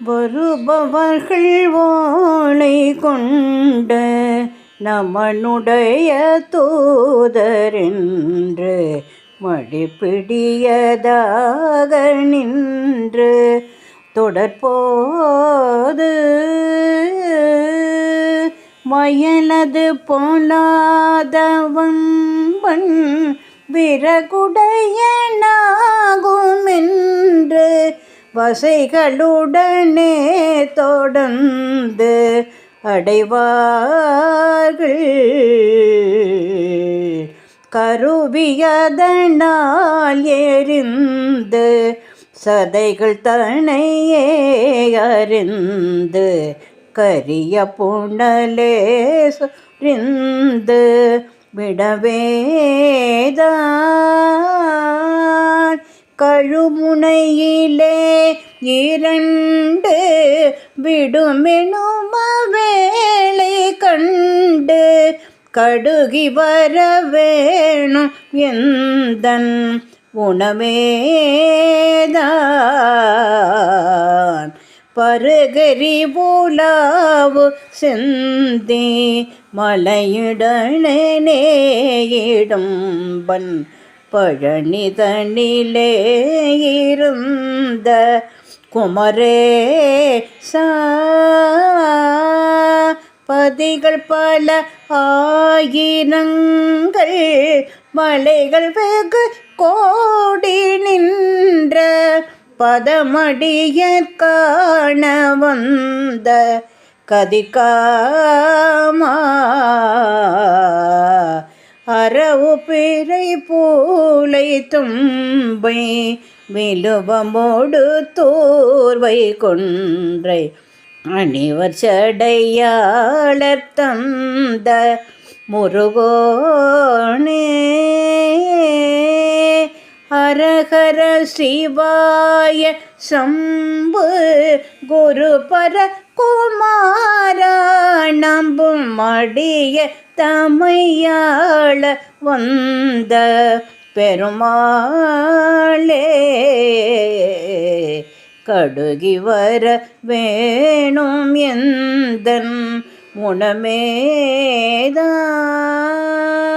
வருபவர்கள் ஓலை கொண்ட நமனுடைய தூதரென்று மடிப்பிடியதாக நின்று தொடர்போது மயனது போலாதவம்பன் விறகுடையனாகுமென்று வசைகளுடனே தொடர்ந்து அடைவார்கள். கருவியதனால் எரிந்து சதைகள் தனையே அறிந்து கரிய புனலே சொரிந்து விடவேதான் கழுமுனையிலே இரண்டு விடுமெனும் வேளை கண்டு கடுகி வரவேணும் எந்தன் உணவேதான் பருகரி பூலாவு செந்தி மலையுடனேயிடும்பன் பழனிதனிலே இருந்த குமரேசா பதிகள் பல ஆயிரங்கள் மலைகள் வெகு கோடி நின்ற பதமடிய காண வந்த கதிகாமா அரவு பிறை பூலை தும்பை விலுவமோடு தூர்வை கொன்றை அணிவர் சடையாளர் தந்த முருகோனே ஹரஹர சிவாய சம்பு குருபர குமார நம்பும் மடிய தமையாள வந்த பெருமாளே கடுகி வர வேணும் எந்தன் உணமேதான்.